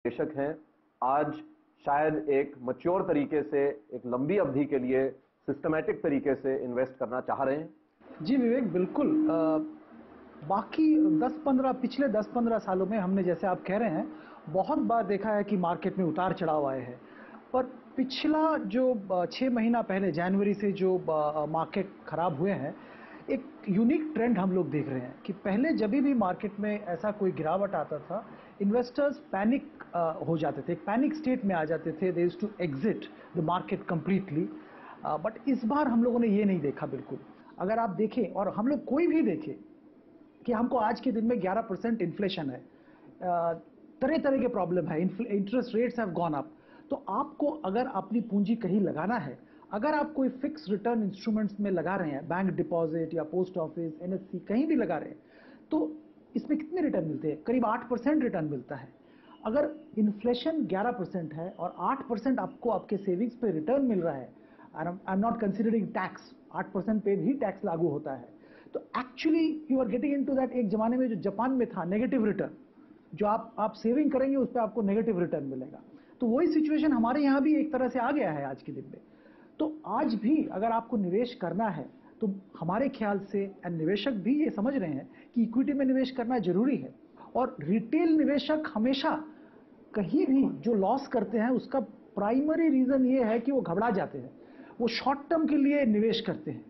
निवेशक हैं, आज शायद एक मैच्योर तरीके से, एक लंबी अवधि के लिए सिस्टमैटिक तरीके से इन्वेस्ट करना चाह रहे हैं? जी विवेक, बिल्कुल। बाकी पिछले 10-15 सालों में हमने, जैसे आप कह रहे हैं, बहुत बार देखा है कि मार्केट में उतार चढ़ाव आए हैं। पर पिछला जो 6 महीना पहले जनवरी से जो मार्केट खराब हुए हैं, एक यूनिक ट्रेंड हम लोग देख रहे हैं कि पहले जब भी मार्केट में ऐसा कोई गिरावट आता था, इन्वेस्टर्स पैनिक हो जाते थे, एक पैनिक स्टेट में आ जाते थे। They used to exit the market completely. But इस बार हम लोगों ने ये नहीं देखा बिल्कुल। अगर आप देखें, और हम लोग कोई भी देखें, कि हमको आज के दिन में 11% इन्फ्लेशन है, तरह तरह के प्रॉब्लम है, interest rates have gone up. तो आपको अगर अपनी पूंजी कहीं लगाना है, अगर आप कोई फिक्स रिटर्न इंस्ट्रूमेंट्स में लगा रहे हैं, बैंक डिपॉजिट या पोस्ट ऑफिस, एनएससी, कहीं भी लगा रहे हैं, तो इसमें कितने रिटर्न मिलते हैं? करीब 8% रिटर्न मिलता है। अगर इन्फ्लेशन 11% है और 8% आपको आपके सेविंग्स पे रिटर्न मिल रहा है, I am not considering tax, 8% पे भी टैक्स लागू होता है, तो actually you are getting into that. एक जमाने में जो जापान में था नेगेटिव रिटर्न, जो आप सेविंग करेंगे उस पर आपको नेगेटिव रिटर्न मिलेगा, तो वही सिचुएशन हमारे यहाँ भी एक तरह से आ गया है आज के दिन में। तो आज भी अगर आपको निवेश करना है, तो हमारे ख्याल से निवेशक भी ये समझ रहे हैं कि इक्विटी में निवेश करना जरूरी है। और रिटेल निवेशक हमेशा कहीं भी जो लॉस करते हैं, उसका प्राइमरी रीजन ये है कि वो घबरा जाते हैं, वो शॉर्ट टर्म के लिए निवेश करते हैं।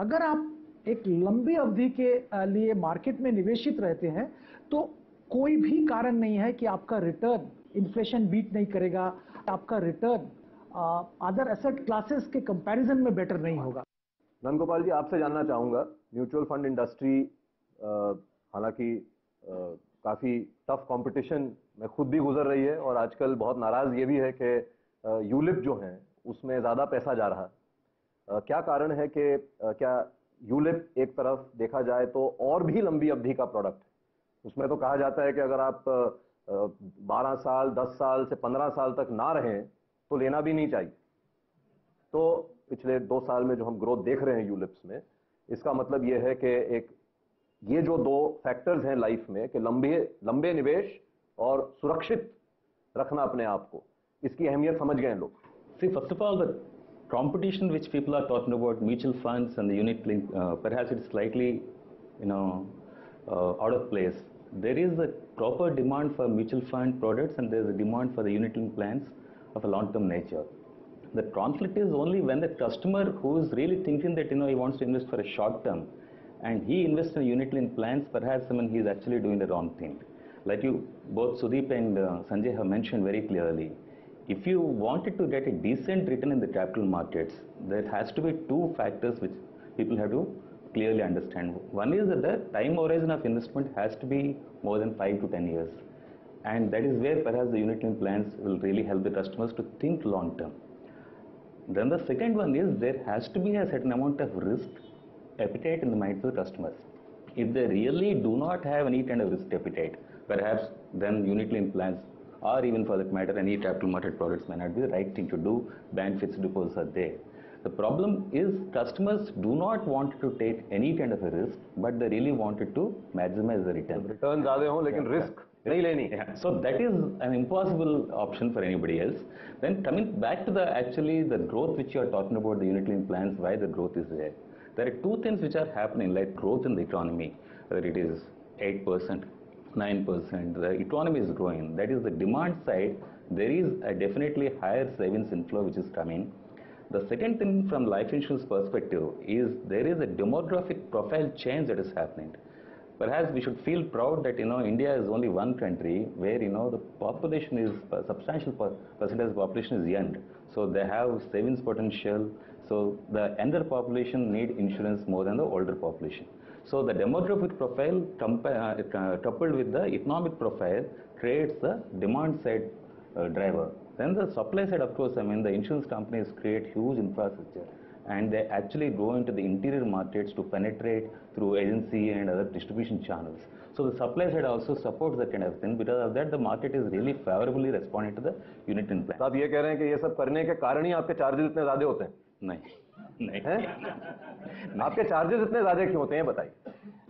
अगर आप एक लंबी अवधि के लिए मार्केट में निवेशित रहते हैं, तो कोई भी कारण नहीं है कि आपका रिटर्न इन्फ्लेशन बीट नहीं करेगा, आपका रिटर्न अदर एसेट क्लासेस के कंपैरिजन में बेटर नहीं होगा। नंदगोपाल जी, आपसे जानना चाहूंगा, म्यूचुअल फंड इंडस्ट्री हालांकि काफी टफ कंपटीशन में खुद भी गुजर रही है, और आजकल बहुत नाराज ये भी है कि यूलिप जो है उसमें ज्यादा पैसा जा रहा है। क्या कारण है कि क्या यूलिप एक तरफ देखा जाए तो और भी लंबी अवधि का प्रोडक्ट है? उसमें तो कहा जाता है कि अगर आप 12 साल, 10 साल से 15 साल तक ना रहें तो लेना भी नहीं चाहिए। तो पिछले 2 साल में जो हम ग्रोथ देख रहे हैं यूलिप्स में, इसका मतलब यह है कि एक ये जो 2 फैक्टर्स हैं लाइफ में, कि लंबे निवेश और सुरक्षित रखना अपने आप को, इसकी अहमियत समझ गए हैं लोग। See, first of all, the competition which people are talking about, mutual funds and the unit link, perhaps it's slightly, out of place. There is a proper demand for mutual fund products, and there is a demand for the unit link plans of a long-term nature. The conflict is only when the customer who is really thinking that he wants to invest for a short term, and he invests in unit link plans, perhaps he is actually doing the wrong thing. Like both Sudeep and Sanjay have mentioned very clearly, if you wanted to get a decent return in the capital markets, there has to be 2 factors which people have to clearly understand. One is that the time horizon of investment has to be more than 5 to 10 years. And that is where perhaps the unit link plans will really help the customers to think long term. Then the second one is there has to be a certain amount of risk appetite in the minds of the customers. If they really do not have any kind of risk appetite, perhaps then unit link plans, or even for that matter any capital market products, may not be the right thing to do. Bank fixed deposits are there. The problem is customers do not want to take any kind of a risk, but they really wanted to maximize the return. Return ज़्यादा हो लेकिन risk नहीं लेनी. So that is an impossible option for anybody else. Then coming back to the growth which you are talking about, the unit link plans, why the growth is there. There are 2 things which are happening, like growth in the economy, whether it is 8%, 9%, the economy is growing. That is the demand side. There is a definitely higher savings inflow which is coming. The second thing from life insurance perspective is there is a demographic profile change that is happening. Perhaps we should feel proud that India is only one country where the population is a substantial percentage of the population is young, so they have savings potential. So the younger population need insurance more than the older population. So the demographic profile coupled with the economic profile creates the demand side driver. Then the supply side, of course, the insurance companies create huge infrastructure, and they actually go into the interior markets to penetrate through agency and other distribution channels. So the supply side also supports that kind of thing. Because of that, the market is really favorably responding to the unit link plan. तो आप ये कह रहे हैं कि ये सब करने के कारण ही आपके चार्जेस इतने ज्यादा होते हैं? नहीं आपके चार्जेस इतने ज्यादा क्यों होते हैं, बताइए।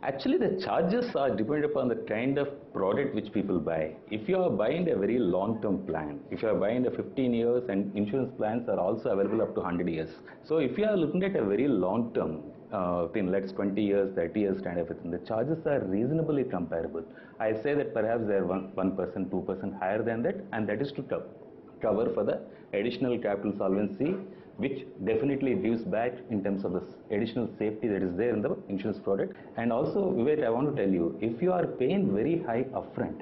Actually, the charges are dependent upon the kind of product which people buy. If you are buying a very long-term plan, if you are buying a 15 years, and insurance plans are also available up to 100 years. So if you are looking at a very long-term thing, let's 20 years, 30 years kind of a thing, the charges are reasonably comparable. I say that perhaps they are 1%, 2% higher than that, and that is to cover for the additional capital solvency, which definitely gives back in terms of the additional safety that is there in the insurance product. And also, Vivek, I want to tell you, if you are paying very high upfront,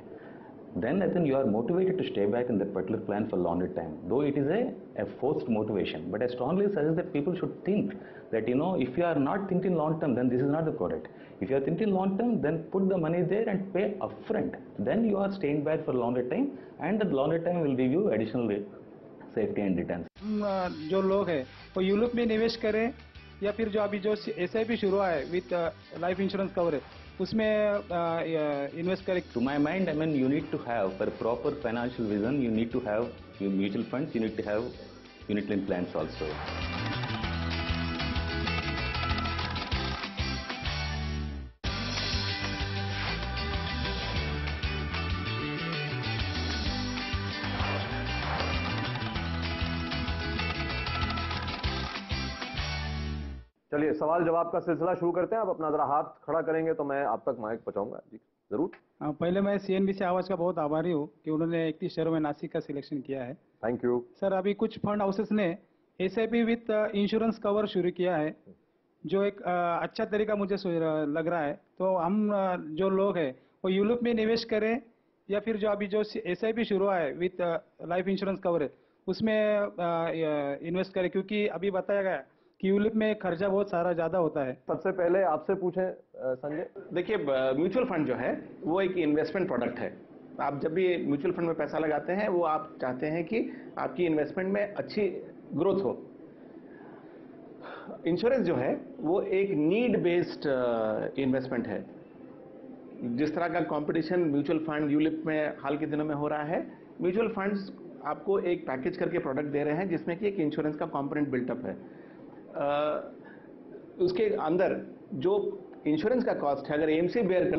then I think you are motivated to stay back in that particular plan for longer time. Though it is a forced motivation, but I strongly suggest that people should think that, if you are not thinking long term, then this is not the product. If you are thinking long term, then put the money there and pay upfront. Then you are staying back for longer time, and the longer time will give you additional safety and return. जो लोग हैं वो Europe में निवेश करें या फिर जो अभी जो SIP शुरू हुआ है विद लाइफ इंश्योरेंस कवरेज उसमें इन्वेस्ट करें? To my mind, I mean, you need to have for proper financial vision, you need to have mutual funds, you need to have unit linked plans also. चलिए सवाल जवाब का सिलसिला शुरू करते हैं। आप अपना जरा हाथ खड़ा करेंगे तो मैं आप तक माइक पहुंचाऊंगा जी, जरूर। पहले मैं CNBC आवाज का बहुत आभारी हूँ कि उन्होंने 31 शहरों में नासिक का सिलेक्शन किया है। Thank you sir. अभी कुछ फंड हाउसेस ने SIP विथ इंश्योरेंस कवर शुरू किया है, जो एक अच्छा तरीका मुझे लग रहा है। तो हम जो लोग हैं वो यूरोप में निवेश करें या फिर जो अभी जो SIP शुरू हुआ है विथ लाइफ इंश्योरेंस कवरेज उसमें इन्वेस्ट करें? क्योंकि अभी बताया गया कि यूरोप में खर्चा बहुत सारा ज्यादा होता है। सबसे पहले आपसे पूछें संजय। देखिए, म्यूचुअल फंड जो है वो एक इन्वेस्टमेंट प्रोडक्ट है। आप जब भी म्यूचुअल फंड में पैसा लगाते हैं वो आप चाहते हैं कि आपकी इन्वेस्टमेंट में अच्छी ग्रोथ हो। इंश्योरेंस जो है वो एक नीड बेस्ड इन्वेस्टमेंट है। जिस तरह का कंपटीशन म्यूचुअल फंड यूरोप में हाल के दिनों में हो रहा है, म्यूचुअल फंड्स आपको एक पैकेज करके प्रोडक्ट दे रहे हैं जिसमें कि एक इंश्योरेंस का कंपोनेंट बिल्टअप है। उसके अंदर जो इंश्योरेंस का कॉस्ट है, अगर AMC बेयर